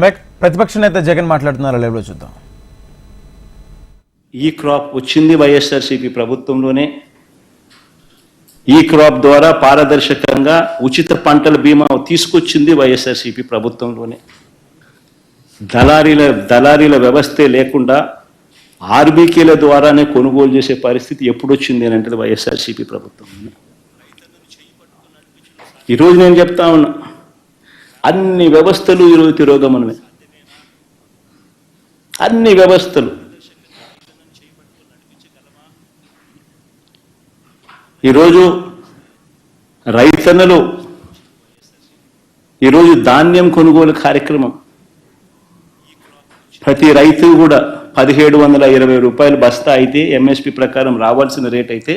ప్రతిపక్ష నేత జగన్ మాట్లాడుతున్నారు, లైవ్లో చూద్దాం. ఈ క్రాప్ వచ్చింది వైఎస్ఆర్సీపీ ప్రభుత్వంలోనే. ఈ క్రాప్ ద్వారా పారదర్శకంగా ఉచిత పంటల బీమా తీసుకొచ్చింది వైఎస్ఆర్సీపీ ప్రభుత్వంలోనే. దళారీల వ్యవస్థే లేకుండా ఆర్బీకేల ద్వారానే కొనుగోలు చేసే పరిస్థితి ఎప్పుడు వచ్చింది అని అంటే వైఎస్ఆర్సీపీ ప్రభుత్వం. ఈరోజు నేను చెప్తా ఉన్నా, అన్ని వ్యవస్థలు ఈరోజు తిరోగమనమే. అన్ని వ్యవస్థలు ఈరోజు రైతన్నలు ఈరోజు ధాన్యం కొనుగోలు కార్యక్రమం ప్రతి రైతు కూడా 1720 రూపాయలు బస్తా అయితే ఎంఎస్పి ప్రకారం రావాల్సిన రేట్ అయితే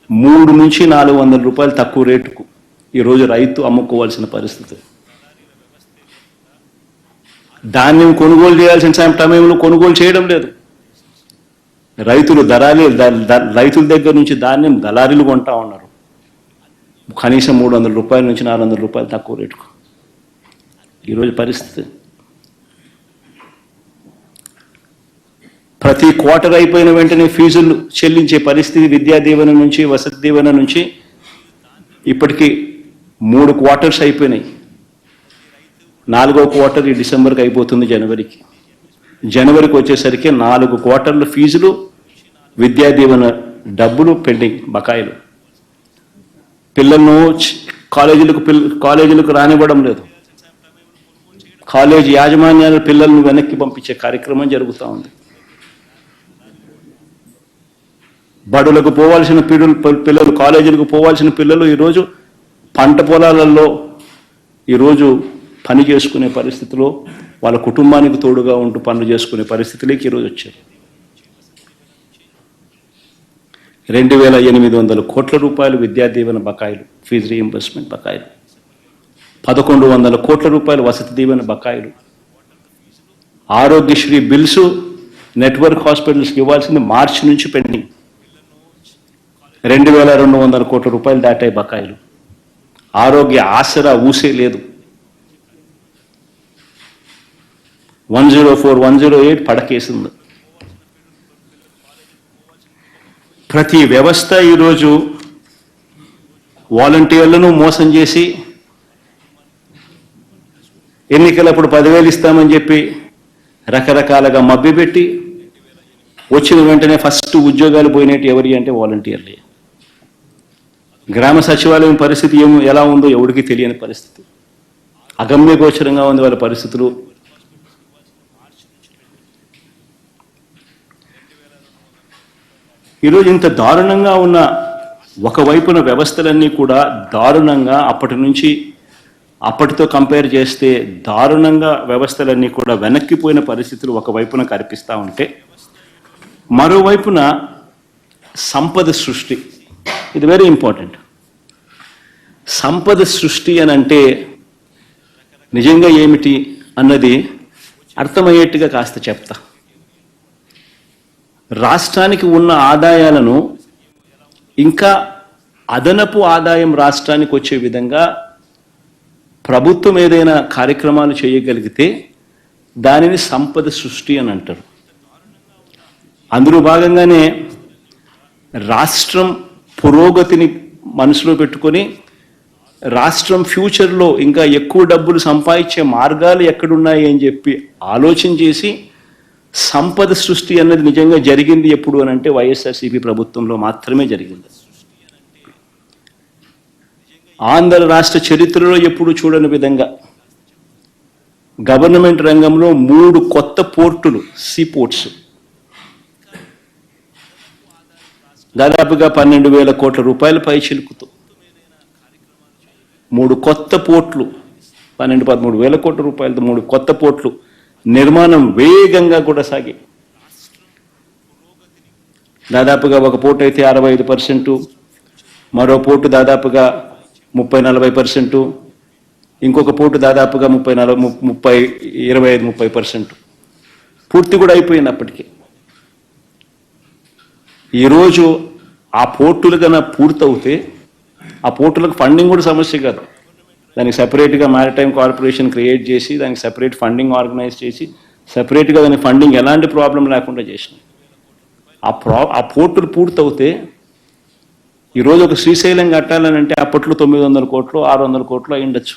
300 నుంచి 400 రూపాయలు తక్కువ రేటుకు ఈరోజు రైతు అమ్ముకోవాల్సిన పరిస్థితి. ధాన్యం కొనుగోలు చేయాల్సిన సమయంలో కొనుగోలు చేయడం లేదు. రైతుల దగ్గర నుంచి ధాన్యం దళారీలు కొంటా ఉన్నారు, కనీసం 300 రూపాయల నుంచి 400 రూపాయలు తక్కువ రేటుకు. ఈరోజు పరిస్థితి. ప్రతి క్వార్టర్ అయిపోయిన వెంటనే ఫీజులు చెల్లించే పరిస్థితి. విద్యా దీవెన నుంచి, వసతి దీవెన నుంచి ఇప్పటికీ 3 క్వార్టర్స్ అయిపోయినాయి. 4వ క్వార్టర్ ఈ డిసెంబర్కి అయిపోతుంది. జనవరికి వచ్చేసరికి 4 క్వార్టర్ల ఫీజులు, విద్యా దీవెన డబ్బులు పెండింగ్, బకాయిలు. పిల్లలను కాలేజీలకు రానివ్వడం లేదు. కాలేజీ యాజమాన్యాలు పిల్లలను వెనక్కి పంపించే కార్యక్రమం జరుగుతూ ఉంది. బడులకు పోవాల్సిన పిల్లలు, కాలేజీలకు పోవాల్సిన పిల్లలు ఈరోజు పంట పొలాలలో ఈరోజు పని చేసుకునే పరిస్థితిలో, వాళ్ళ కుటుంబానికి తోడుగా ఉంటూ పనులు చేసుకునే పరిస్థితిలోకి ఈరోజు వచ్చారు. 2800 కోట్ల రూపాయలు విద్యా దీవెన బకాయిలు, ఫీజు రీయింబర్స్మెంట్ బకాయిలు. 1100 కోట్ల రూపాయలు వసతి దీవెన బకాయిలు. ఆరోగ్యశ్రీ బిల్స్ నెట్వర్క్ హాస్పిటల్స్కి ఇవ్వాల్సింది మార్చి నుంచి పెండింగ్. 2200 కోట్ల రూపాయలు దాటాయి బకాయిలు. ఆరోగ్య ఆసరా ఊసే లేదు. 104, 108 పడకేసింది. ప్రతి వ్యవస్థ ఈరోజు వాలంటీర్లను మోసం చేసి, ఎన్నికలప్పుడు 10,000 ఇస్తామని చెప్పి రకరకాలుగా మభ్యపెట్టి, వచ్చిన వెంటనే ఫస్ట్ ఉద్యోగాలు పోయినట్టు ఎవరి అంటే వాలంటీర్లే. గ్రామ సచివాలయం పరిస్థితి ఎలా ఉందో ఎవరికి తెలియని పరిస్థితి. అగమ్య గోచరంగా ఉంది వాళ్ళ పరిస్థితులు. ఈరోజు ఇంత దారుణంగా ఉన్న ఒకవైపున వ్యవస్థలన్నీ కూడా దారుణంగా, అప్పటితో కంపేర్ చేస్తే దారుణంగా వ్యవస్థలన్నీ కూడా వెనక్కిపోయిన పరిస్థితులు ఒకవైపున కనిపిస్తూ ఉంటే, మరోవైపున సంపద సృష్టి, ఇది వెరీ ఇంపార్టెంట్. సంపద సృష్టి అని అంటే నిజంగా ఏమిటి అన్నది అర్థమయ్యేట్టుగా కాస్త చెప్తా. రాష్ట్రానికి ఉన్న ఆదాయాలను ఇంకా అదనపు ఆదాయం రాష్ట్రానికి వచ్చే విధంగా ప్రభుత్వం ఏదైనా కార్యక్రమాలు చేయగలిగితే దానిని సంపద సృష్టి అని అంటారు. అందులో భాగంగానే రాష్ట్రం పురోగతిని మనసులో పెట్టుకొని, రాష్ట్రం ఫ్యూచర్లో ఇంకా ఎక్కువ డబ్బులు సంపాదించే మార్గాలు ఎక్కడున్నాయి అని చెప్పి ఆలోచన చేసి, సంపద సృష్టి అన్నది నిజంగా జరిగింది ఎప్పుడు అని అంటే వైఎస్ఆర్సీపీ ప్రభుత్వంలో మాత్రమే జరిగింది. ఆంధ్ర రాష్ట్ర చరిత్రలో ఎప్పుడు చూడని విధంగా గవర్నమెంట్ రంగంలో 3 కొత్త పోర్టులు, సీ పోర్ట్స్, దాదాపుగా 12,000 కోట్ల రూపాయల పై చిలుకుతూ 3 కొత్త పోర్ట్లు, 12-13 వేల కోట్ల రూపాయలతో 3 కొత్త పోర్ట్లు నిర్మాణం వేగంగా కూడా సాగి, దాదాపుగా ఒక పోర్టు అయితే 65%, మరో పోర్టు దాదాపుగా 30-40%, ఇంకొక పోర్టు దాదాపుగా 25-30% పూర్తి కూడా అయిపోయింది అప్పటికే. ఈరోజు ఆ పోర్టులు కన్నా పూర్తవుతే, ఆ పోర్టులకు ఫండింగ్ కూడా సమస్య కాదు. దానికి సపరేట్గా మ్యారిటైమ్ కార్పొరేషన్ క్రియేట్ చేసి దానికి సపరేట్ ఫండింగ్ ఆర్గనైజ్ చేసి సపరేట్గా దాని ఫండింగ్ ఎలాంటి ప్రాబ్లం లేకుండా చేసినాం. ఆ పోర్టులు పూర్తవుతే ఈరోజు ఒక శ్రీశైలం కట్టాలని అంటే అప్పట్లో 900 కోట్లు 600 కోట్లు అయి ఉండొచ్చు.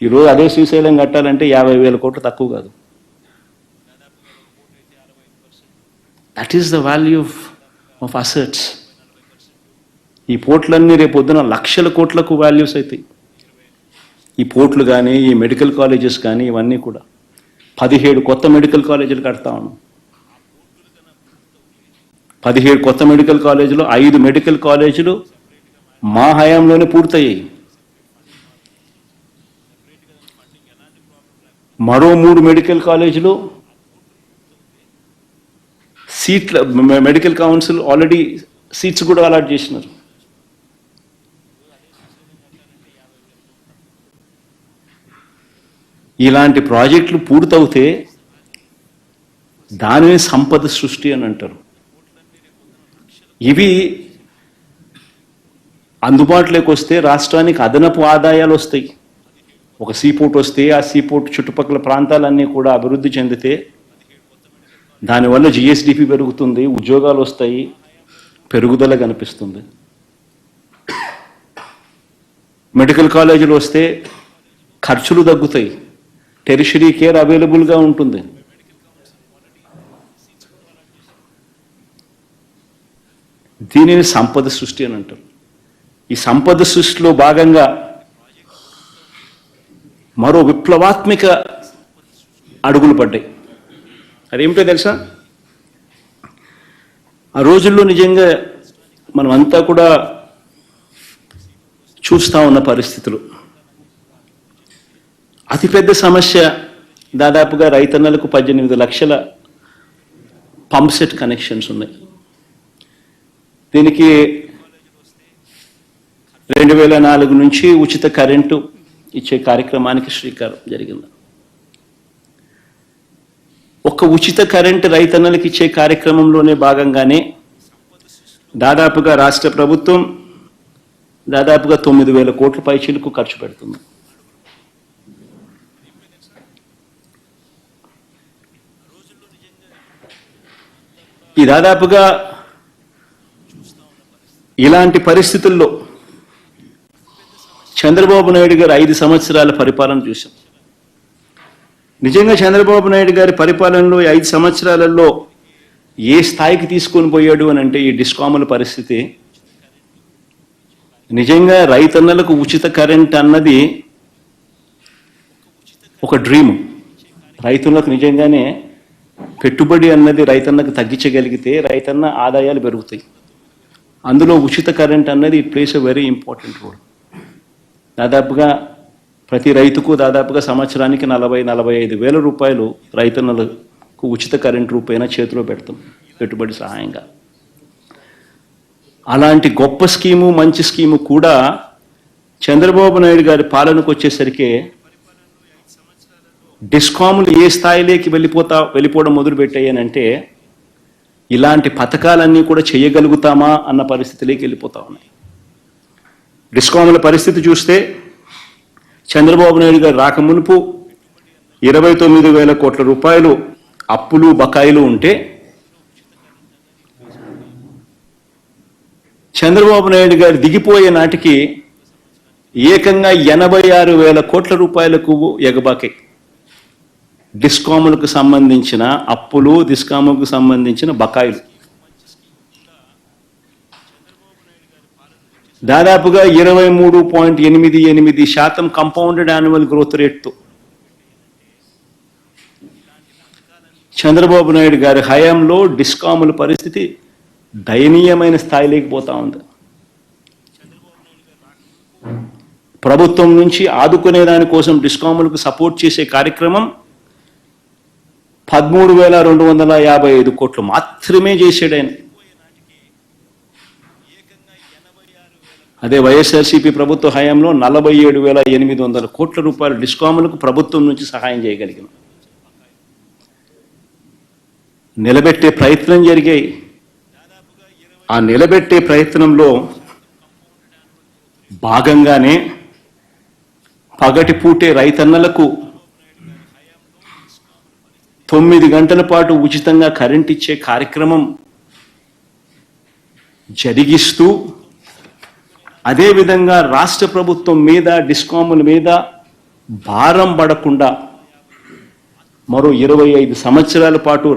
ఈరోజు అదే శ్రీశైలం కట్టాలంటే 50,000 కోట్లు తక్కువ కాదు. That is the value of assets. ఈ పోర్ట్లన్నీ రేపు పొద్దున లక్షల కోట్లకు వాల్యూస్ అవుతాయి. ఈ పోర్ట్లు కానీ ఈ మెడికల్ కాలేజెస్ కానీ ఇవన్నీ కూడా 17 కొత్త మెడికల్ కాలేజీలు కడతా ఉన్నాం. 17 కొత్త మెడికల్ కాలేజీలు, 5 మెడికల్ కాలేజీలు మా హయాంలోనే పూర్తయ్యాయి. మరో 3 మెడికల్ కాలేజీలు సీట్ల మెడికల్ కౌన్సిల్ ఆల్రెడీ సీట్స్ కూడా అలాట్ చేసినారు. ఇలాంటి ప్రాజెక్టులు పూర్తవుతే దానిని సంపద సృష్టి అని అంటారు. ఇవి అందుబాటులోకి వస్తే రాష్ట్రానికి అదనపు ఆదాయాలు వస్తాయి. ఒక సీపోర్ట్ వస్తే ఆ సీపోర్ట్ చుట్టుపక్కల ప్రాంతాలన్నీ కూడా అభివృద్ధి చెందితే దానివల్ల జిఎస్డిపి పెరుగుతుంది, ఉద్యోగాలు వస్తాయి, పెరుగుదల కనిపిస్తుంది. మెడికల్ కాలేజీలు వస్తే ఖర్చులు తగ్గుతాయి, టెరిషరీ కేర్ అవైలబుల్గా ఉంటుంది. దీనిని సంపద సృష్టి అని అంటారు. ఈ సంపద సృష్టిలో భాగంగా మరో విప్లవాత్మక అడుగులు పడ్డాయి. అదేమిటో తెలుసా? ఆ రోజుల్లో నిజంగా మనం అంతా కూడా చూస్తూ ఉన్న పరిస్థితులు. అతిపెద్ద సమస్య దాదాపుగా రైతన్నలకు 18 లక్షల పంప్ సెట్ కనెక్షన్స్ ఉన్నాయి. దీనికి 2004 నుంచి ఉచిత కరెంటు ఇచ్చే కార్యక్రమానికి శ్రీకారం జరిగింది. ఒక ఉచిత కరెంటు రైతన్నలకు ఇచ్చే కార్యక్రమంలోనే భాగంగానే దాదాపుగా రాష్ట్ర ప్రభుత్వం దాదాపుగా 9,000 కోట్ల పైచీలకు ఖర్చు పెడుతుంది. ఈ దాదాపుగా ఇలాంటి పరిస్థితుల్లో చంద్రబాబు నాయుడు గారు 5 సంవత్సరాల పరిపాలన చూశాం. నిజంగా చంద్రబాబు నాయుడు గారి పరిపాలనలో 5 సంవత్సరాలలో ఏ స్థాయికి తీసుకొని పోయాడు అని అంటే ఈ డిస్కాముల పరిస్థితి నిజంగా రైతన్నలకు ఉచిత కరెంట్ అన్నది ఒక డ్రీమ్. రైతులకు నిజంగానే పెట్టుబడి అన్నది రైతన్నకు తగ్గించగలిగితే రైతన్న ఆదాయాలు పెరుగుతాయి. అందులో ఉచిత కరెంట్ అన్నది it plays a very important role. దాదాపుగా ప్రతి రైతుకు దాదాపుగా సంవత్సరానికి 40-45 వేల రూపాయలు రైతన్నలకు ఉచిత కరెంట్ రూపైనా చేతిలో పెడతాం పెట్టుబడి సహాయంగా. అలాంటి గొప్ప స్కీము మంచి స్కీము కూడా చంద్రబాబు నాయుడు గారి పాలనకు వచ్చేసరికి డిస్కాములు ఏ స్థాయిలోకి వెళ్ళిపోవడం మొదలుపెట్టాయనంటే ఇలాంటి పథకాలన్నీ కూడా చేయగలుగుతామా అన్న పరిస్థితిలోకి వెళ్ళిపోతా ఉన్నాయి. డిస్కాముల పరిస్థితి చూస్తే చంద్రబాబు నాయుడు గారు రాకమునుపు 29,000 కోట్ల రూపాయలు అప్పులు బకాయిలు ఉంటే చంద్రబాబు నాయుడు గారు దిగిపోయే నాటికి ఏకంగా 86,000 కోట్ల రూపాయలకు ఎగబాకాయి. డిస్కాములకు సంబంధించిన అప్పులు, డిస్కాములకు సంబంధించిన బకాయిలు దాదాపుగా 23.88% కంపౌండెడ్ యాన్యువల్ గ్రోత్ రేట్తో చంద్రబాబు నాయుడు గారి హయాంలో డిస్కాముల పరిస్థితి దయనీయమైన స్థాయిలోకి పోతా ఉంది. ప్రభుత్వం నుంచి ఆదుకునే దానికోసం డిస్కాములకు సపోర్ట్ చేసే కార్యక్రమం 13,255 కోట్లు మాత్రమే చేశాడు ఆయన. అదే వైఎస్ఆర్సీపీ ప్రభుత్వ హయాంలో 47,800 కోట్ల రూపాయల డిస్కాములకు ప్రభుత్వం నుంచి సహాయం చేయగలిగిన నిలబెట్టే ప్రయత్నం జరిగాయి. ఆ నిలబెట్టే ప్రయత్నంలో భాగంగానే పగటిపూటే రైతన్నలకు 9 గంటల పాటు ఉచితంగా కరెంట్ ఇచ్చే కార్యక్రమం జరిగిస్తూ అదేవిధంగా రాష్ట్ర ప్రభుత్వం మీద డిస్కాముల మీద భారం పడకుండా మరో 25 సంవత్సరాల పాటు